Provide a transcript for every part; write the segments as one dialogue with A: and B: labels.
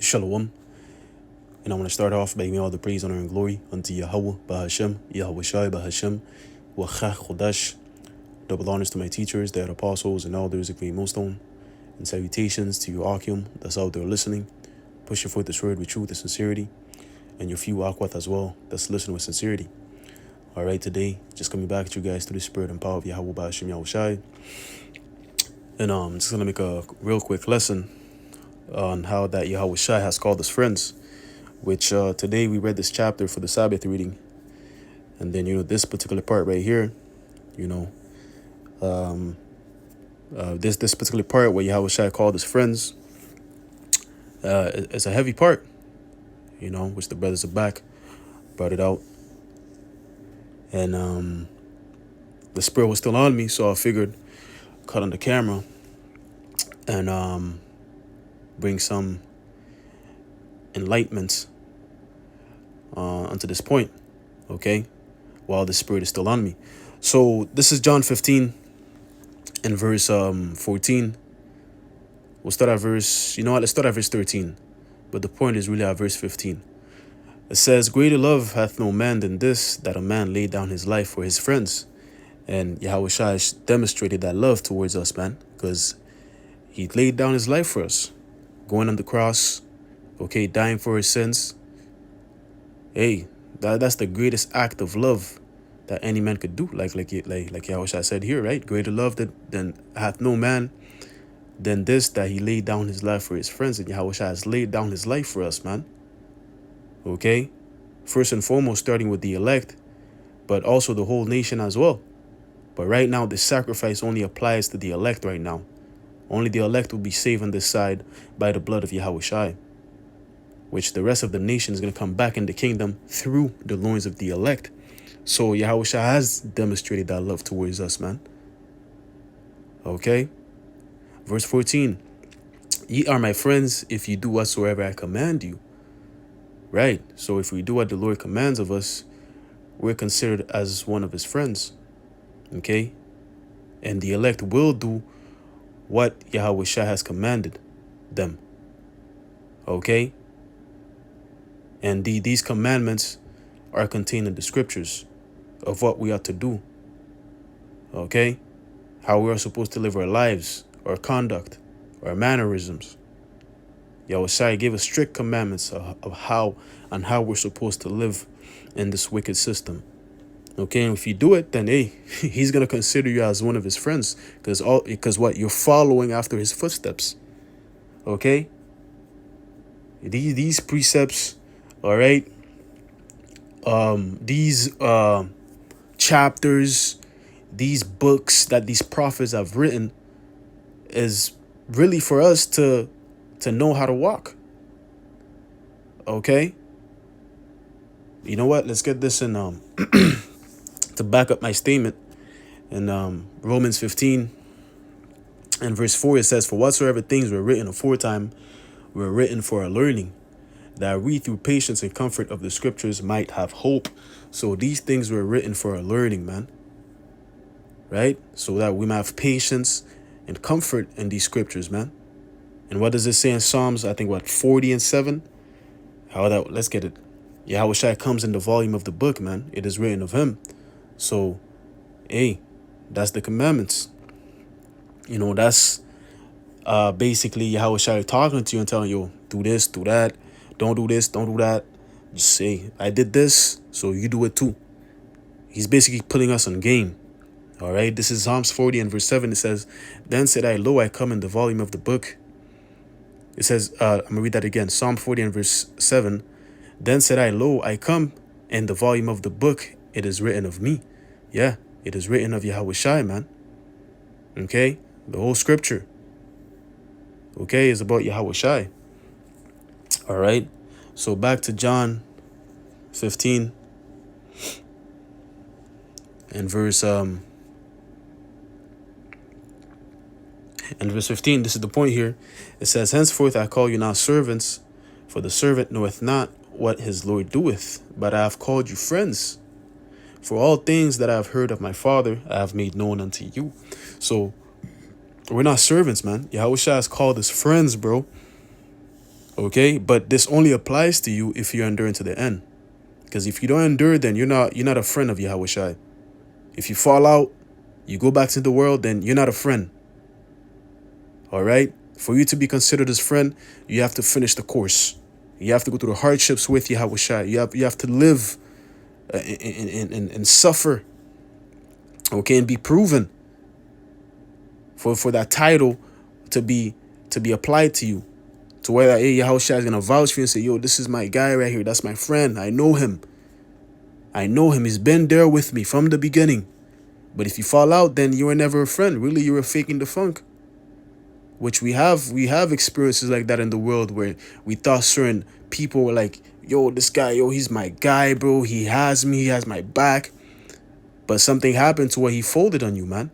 A: Shalom. And I want to start off by giving all the praise, honor, and glory unto Yahweh, Bahashem, YAHAWASHI, Bahashem, Chodash. Double honors to my teachers, the apostles, and elders of Great Millstone. And salutations to your Akim that's out there listening, pushing forth this word with truth and sincerity. And your few Akwat as well that's listening with sincerity. All right, today, just coming back at you guys through the spirit and power of Yahweh, Bahashem, YAHAWASHI. And I'm just going to make a real quick lesson on how that YAHAWASHI has called us friends, which today we read this chapter for the Sabbath reading. And then, this particular part right here, this particular part where YAHAWASHI called us friends, it's a heavy part, which the brothers are back, brought it out. And the spirit was still on me, so I figured cut on the camera and bring some enlightenment unto this point, okay, while the spirit is still on me. So this is John 15 and verse 14. We'll start at verse, let's start at verse 13, but the point is really at verse 15. It says, greater love hath no man than this, that a man lay down his life for his friends. And YAHAWASHI demonstrated that love towards us, man, because he laid down his life for us, going on the cross, okay, dying for his sins. Hey, that's the greatest act of love that any man could do. Like YAHAWASHI said here, right? Greater love than hath no man than this, that he laid down his life for his friends. And YAHAWASHI has laid down his life for us, man. Okay? First and foremost, starting with the elect, but also the whole nation as well. But right now, this sacrifice only applies to the elect right now. Only the elect will be saved on this side by the blood of YAHAWASHI, which the rest of the nation is going to come back in the kingdom through the loins of the elect. So YAHAWASHI has demonstrated that love towards us, man. Okay? Verse 14. Ye are my friends if you do whatsoever I command you. Right? So if we do what the Lord commands of us, we're considered as one of his friends. Okay? And the elect will do what YAHAWASHI has commanded them. Okay? And these commandments are contained in the scriptures of what we ought to do. Okay? How we are supposed to live our lives, our conduct, our mannerisms. YAHAWASHI gave us strict commandments of how we're supposed to live in this wicked system. Okay, and if you do it, then hey, he's gonna consider you as one of his friends, because what, you're following after his footsteps. Okay, these precepts, all right, these chapters, these books that these prophets have written, is really for us to know how to walk. Okay, you know what? Let's get this in to back up my statement. In Romans 15 and verse 4, it says, for whatsoever things were written aforetime were written for our learning, that we through patience and comfort of the scriptures might have hope. So these things were written for our learning, man. Right? So that we might have patience and comfort in these scriptures, man. And what does it say in Psalms? I think 40 and 7? Let's get it. YAHAWASHI comes in the volume of the book, man. It is written of him. So, hey, that's the commandments. That's basically YAHAWASHI talking to you and telling you, do this, do that. Don't do this, don't do that. Just say, I did this, so you do it too. He's basically putting us on game. All right, this is Psalms 40 and verse 7. It says, then said I, lo, I come in the volume of the book. It says, I'm going to read that again. Psalm 40 and verse 7. Then said I, lo, I come in the volume of the book. It is written of me. Yeah, it is written of YAHAWASHI, man. Okay, the whole scripture, okay, is about YAHAWASHI. All right, so back to John 15 and verse 15. This is the point here. It says, henceforth I call you now servants, for the servant knoweth not what his Lord doeth, but I have called you friends. For all things that I have heard of my Father, I have made known unto you. So we're not servants, man. YAHAWASHI has called us friends, bro. Okay, but this only applies to you if you endure to the end. Because if you don't endure, then you're not a friend of Yahawashi. If you fall out, you go back to the world, then you're not a friend. All right? For you to be considered as friend, you have to finish the course. You have to go through the hardships with Yahawashi. You have to live and suffer, okay, and be proven for that title to be applied to you. To where that, hey, Yahawashi is gonna vouch for you and say, yo, this is my guy right here. That's my friend. I know him. He's been there with me from the beginning. But if you fall out, then you were never a friend. Really, you were faking the funk. Which we have experiences like that in the world where we thought certain people were like, yo, this guy, yo, he's my guy, bro. He has me. He has my back. But something happened to where he folded on you, man.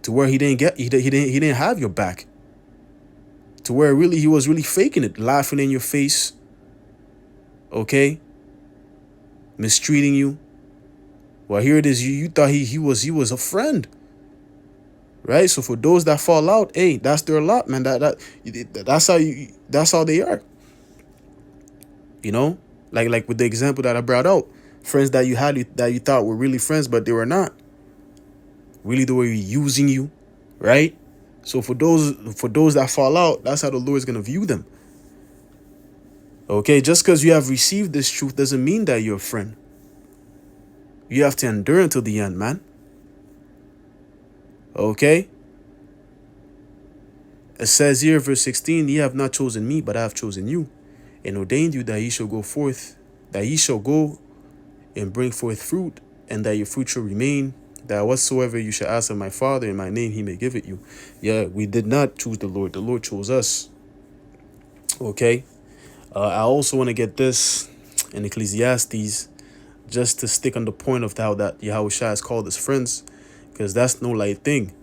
A: To where he didn't have your back. To where really he was really faking it, laughing in your face. Okay? Mistreating you. Well, here it is. You thought he was a friend. Right? So for those that fall out, hey, that's their lot, man. That's how they are. You know? Like with the example that I brought out. Friends that you had that you thought were really friends, but they were not. Really, they were using you, right? So for those that fall out, that's how the Lord is gonna view them. Okay, just because you have received this truth doesn't mean that you're a friend. You have to endure until the end, man. Okay? It says here, verse 16, ye have not chosen me, but I have chosen you, and ordained you that ye shall go forth, that ye shall go and bring forth fruit, and that your fruit shall remain, that whatsoever you shall ask of my Father in my name, he may give it you. Yeah, we did not choose the Lord. The Lord chose us. Okay? I also want to get this in Ecclesiastes, just to stick on the point of how that Yahawashi is called his friends, because that's no light thing.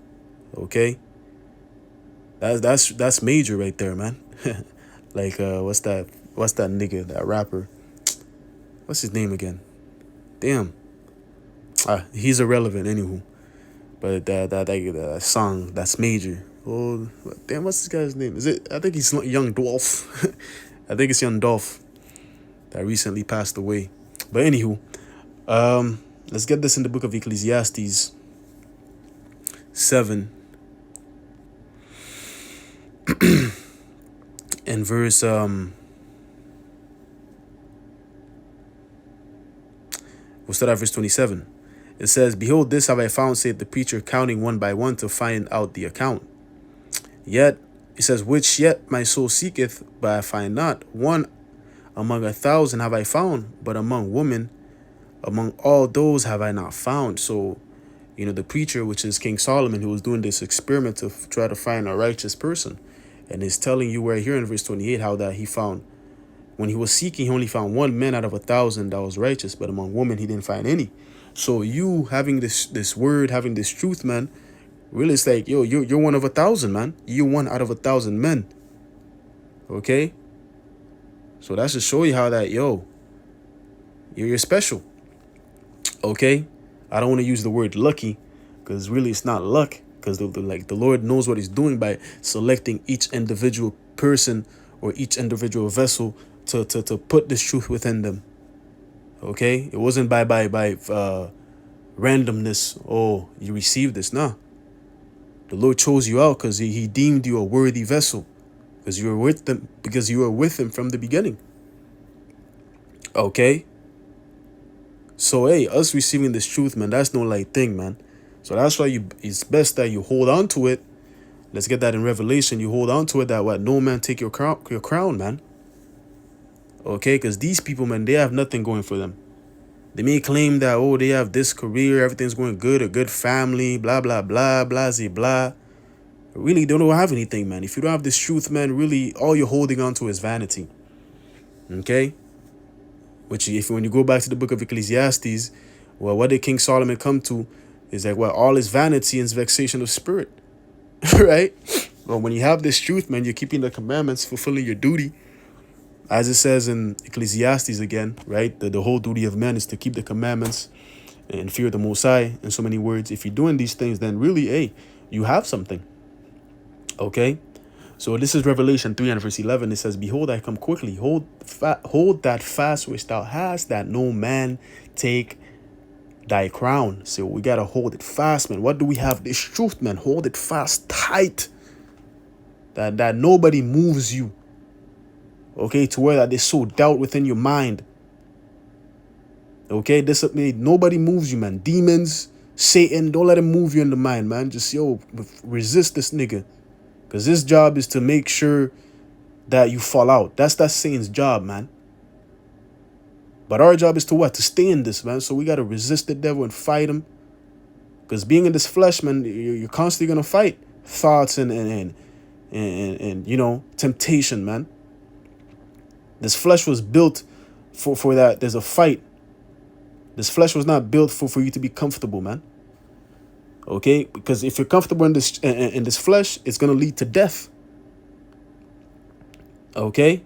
A: Okay? That's major right there, man. Like what's that nigga, that rapper? What's his name again? Damn. He's irrelevant anywho. But that song, that's major. Oh damn, what's this guy's name? Is it? I think he's Young Dolph. I think it's Young Dolph that recently passed away. But anywho, let's get this in the book of Ecclesiastes 7 and verse we'll start at verse 27. It says, behold, this have I found, saith the preacher, counting one by one to find out the account. Yet, it says, which yet my soul seeketh, but I find not. One among 1,000 have I found, but among women, among all those have I not found. So, you know, the preacher, which is King Solomon, who was doing this experiment to try to find a righteous person, and is telling you right here in verse 28 how that he found, when he was seeking, he only found one man out of 1,000 that was righteous, but among women he didn't find any. So you having this word, having this truth, man, really it's like, yo, you're one of 1,000, man. You're one out of 1,000 men. Okay? So that's to show you how that, yo, you're special. Okay? I don't want to use the word lucky, because really it's not luck, because the Lord knows what he's doing by selecting each individual person or each individual vessel to put this truth within them. Okay? It wasn't by randomness. Oh, you received this. Nah. The Lord chose you out because he deemed you a worthy vessel. Because you were with him from the beginning. Okay? So, hey, us receiving this truth, man, that's no light thing, man. So that's why it's best that you hold on to it. Let's get that in Revelation. You hold on to it, that what no man take your crown, man. Okay? Because these people, man, they have nothing going for them. They may claim that, oh, they have this career, everything's going good, a good family, blah, blah, blah, blah, blah. Really, they don't have anything, man. If you don't have this truth, man, really, all you're holding on to is vanity. Okay? Which, when you go back to the book of Ecclesiastes, well, what did King Solomon come to is like, well, all is vanity and vexation of spirit. Right? Well, when you have this truth, man, you're keeping the commandments, fulfilling your duty. As it says in Ecclesiastes again, right? The whole duty of man is to keep the commandments and fear the Most High. In so many words, if you're doing these things, then really, hey, you have something. Okay? So this is Revelation 3 and verse 11. It says, "Behold, I come quickly. Hold that fast which thou hast, that no man take thy crown." So we got to hold it fast, man. What do we have? This truth, man. Hold it fast, tight. That nobody moves you. Okay, to where that there's so doubt within your mind. Okay, nobody moves you, man. Demons, Satan, don't let him move you in the mind, man. Just, resist this nigga. Because his job is to make sure that you fall out. That's Satan's job, man. But our job is to what? To stay in this, man. So we got to resist the devil and fight him. Because being in this flesh, man, you're constantly going to fight thoughts and temptation, man. This flesh was built for that. There's a fight. This flesh was not built for you to be comfortable, man. Okay? Because if you're comfortable in this flesh, it's going to lead to death. Okay?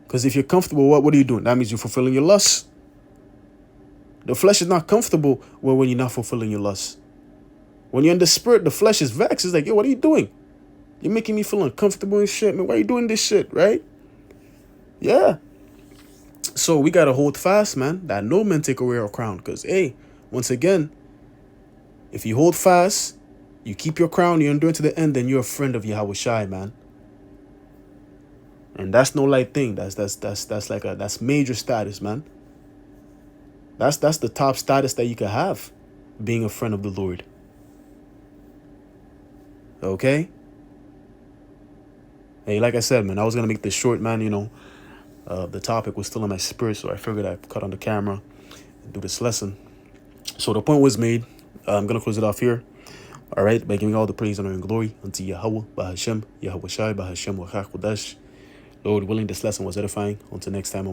A: Because if you're comfortable, what are you doing? That means you're fulfilling your lusts. The flesh is not comfortable when you're not fulfilling your lusts. When you're in the spirit, the flesh is vexed. It's like, yo, what are you doing? You're making me feel uncomfortable and shit, man. Why are you doing this shit, right? Yeah. So we got to hold fast, man, that no man take away our crown. Because, hey, once again, if you hold fast, you keep your crown, you endure to the end, then you're a friend of YAHAWASHI, man. And that's no light thing. That's major status, man. That's the top status that you could have, being a friend of the Lord. Okay? Hey, like I said, man, I was going to make this short, man, the topic was still in my spirit, so I figured I'd cut on the camera and do this lesson. So the point was made. I'm going to close it off here. All right, by giving all the praise, honor, and glory unto Yahweh, Bahashem, YAHAWASHI, Bahashem, Wachakodash. Lord willing, this lesson was edifying. Until next time, I will